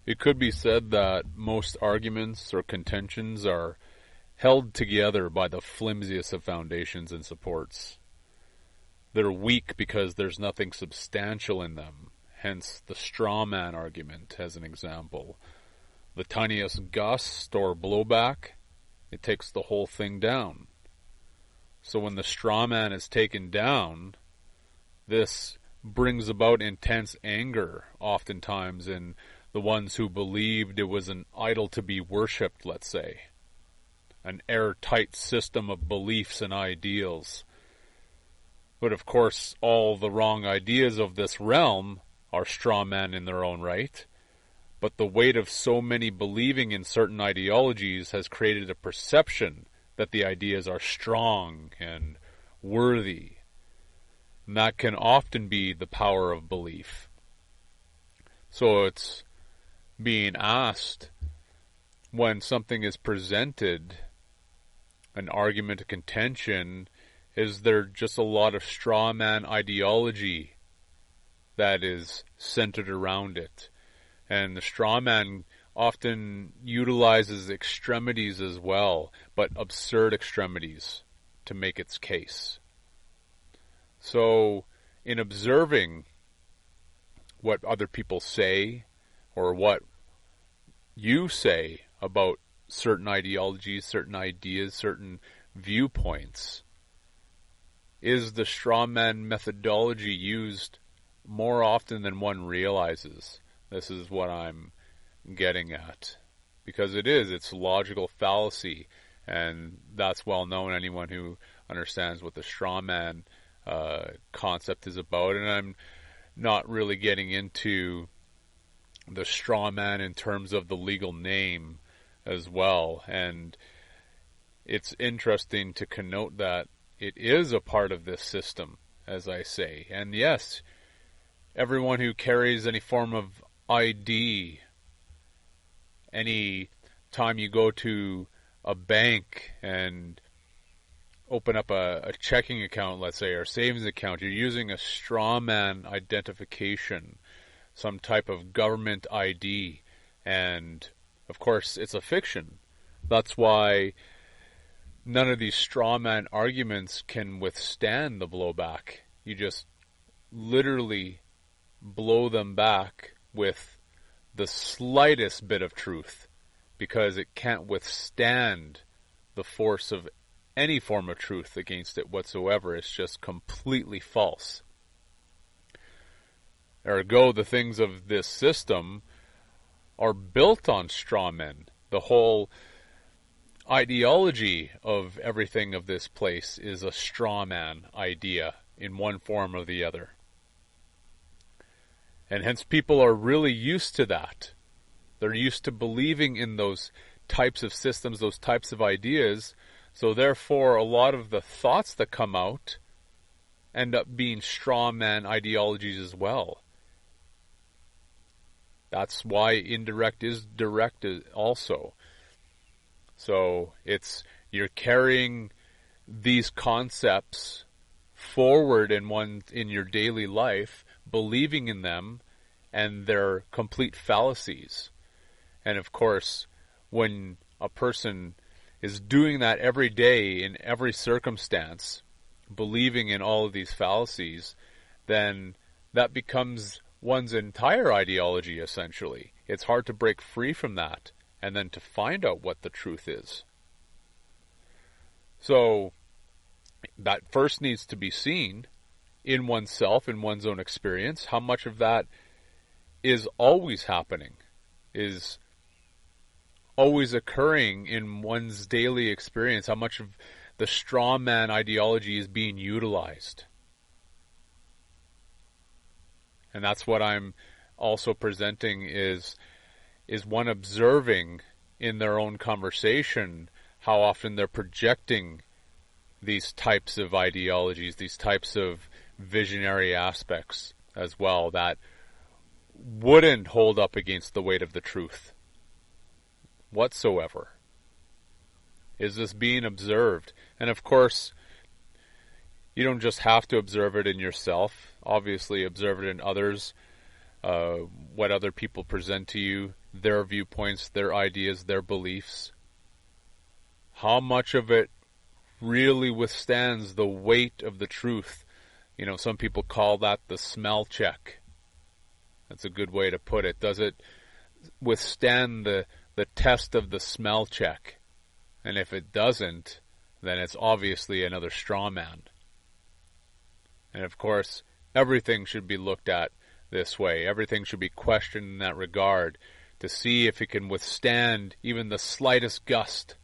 It could be said that most arguments or contentions are held together by the flimsiest of foundations and supports. They're weak because there's nothing substantial in them, hence the strawman argument as an example. The tiniest gust or blowback, it takes the whole thing down. So when the strawman is taken down, this brings about intense anger, oftentimes in the ones who believed it was an idol to be worshipped, let's say. An airtight system of beliefs and ideals. But of course, all the wrong ideas of this realm are strawman in their own right. But the weight of so many believing in certain ideologies has created a perception that the ideas are strong and worthy. And that can often be the power of belief. So it's being asked when something is presented, an argument, a contention, is there just a lot of straw man ideology that is centered around it? And the straw man often utilizes extremities as well, but absurd extremities to make its case. So in observing what other people say or what you say about certain ideologies, certain ideas, certain viewpoints, is the strawman methodology used more often than one realizes? This is what I'm getting at. Because it's logical fallacy, and that's well known, anyone who understands what the strawman concept is about. And I'm not really getting into the strawman in terms of the legal name as well. And it's interesting to connote that it is a part of this system, as I say. And yes, everyone who carries any form of ID, any time you go to a bank and open up a checking account, let's say, or savings account, you're using a strawman identification, some type of government ID. And of course, it's a fiction. That's why none of these strawman arguments can withstand the blowback. You just literally blow them back with the slightest bit of truth, because it can't withstand the force of any form of truth against it whatsoever. It's just completely false. Ergo, the things of this system are built on straw men. The whole ideology of everything of this place is a straw man idea in one form or the other. And hence people are really used to that. They're used to believing in those types of systems, those types of ideas. So therefore, a lot of the thoughts that come out end up being straw man ideologies as well. That's why indirect is direct also. So you're carrying these concepts forward in your daily life, believing in them, and they're complete fallacies. And of course, when a person is doing that every day in every circumstance, believing in all of these fallacies, then that becomes one's entire ideology, essentially. It's hard to break free from that and then to find out what the truth is. So that first needs to be seen in oneself, in one's own experience. How much of that is always happening, is always occurring in one's daily experience? How much of the straw man ideology is being utilized? And that's what I'm also presenting is one observing in their own conversation how often they're projecting these types of ideologies, these types of visionary aspects as well that wouldn't hold up against the weight of the truth whatsoever. Is this being observed? And of course, you don't just have to observe it in yourself. Obviously, observe it in others, what other people present to you. their viewpoints, their ideas, their beliefs. How much of it really withstands the weight of the truth? You know, some people call that the smell check. That's a good way to put it. Does it withstand the test of the smell check? And if it doesn't, then it's obviously another straw man. And of course, everything should be looked at this way. Everything should be questioned in that regard to see if it can withstand even the slightest gust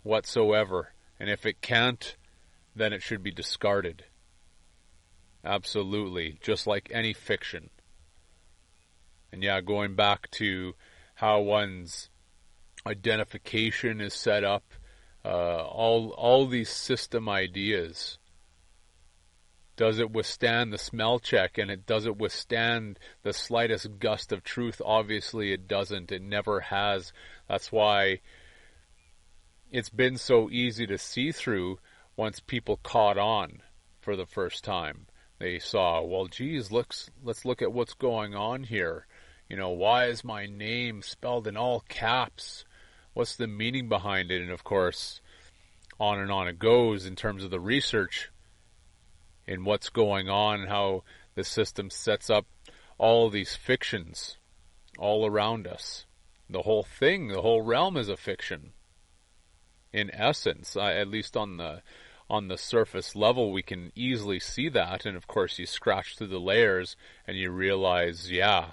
whatsoever. And if it can't, then it should be discarded. Absolutely. Just like any fiction. And yeah, going back to how one's identification is set up, all these system ideas. Does it withstand the smell check, and does it withstand the slightest gust of truth? Obviously it doesn't. It never has. That's why it's been so easy to see through once people caught on for the first time. They saw, well, geez, let's look at what's going on here. You know, why is my name spelled in all caps? What's the meaning behind it? And of course, on and on it goes in terms of the research in what's going on and how the system sets up all these fictions all around us. The whole thing, the whole realm is a fiction. In essence, at least on the surface level, we can easily see that. And of course, you scratch through the layers and you realize, yeah,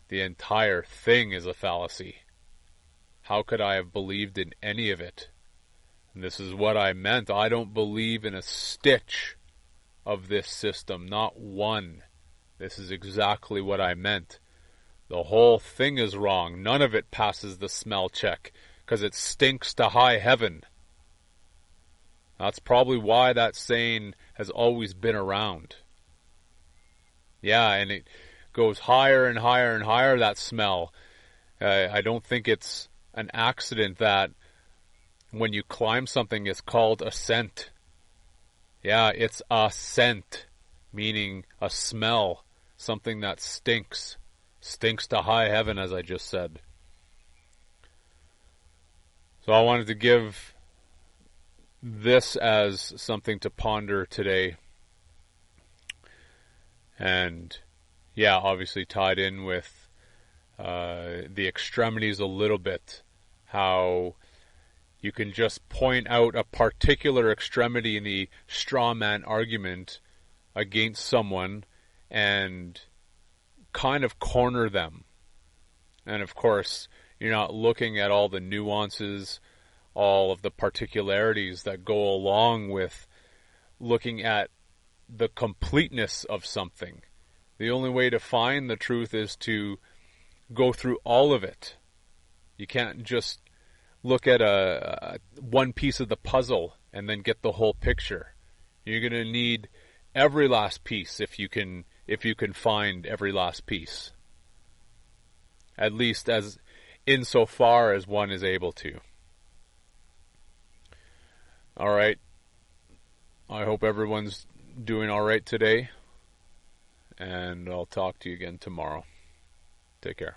the entire thing is a fallacy. How could I have believed in any of it? And this is what I meant. I don't believe in a stitch of this system, not one. This is exactly what I meant. The whole thing is wrong. None of it passes the smell check because it stinks to high heaven. That's probably why that saying has always been around. Yeah, and it goes higher and higher and higher, that smell. I don't think it's an accident that when you climb something, it's called a scent. Yeah, it's a scent, meaning a smell, something that stinks. Stinks to high heaven, as I just said. So I wanted to give this as something to ponder today. And yeah, obviously tied in with the extremities a little bit. How you can just point out a particular extremity in the straw man argument against someone and kind of corner them. And of course, you're not looking at all the nuances, all of the particularities that go along with looking at the completeness of something. The only way to find the truth is to go through all of it. You can't just look at one piece of the puzzle and then get the whole picture. You're going to need every last piece if you can find every last piece. At least as insofar as one is able to. All right. I hope everyone's doing all right today. And I'll talk to you again tomorrow. Take care.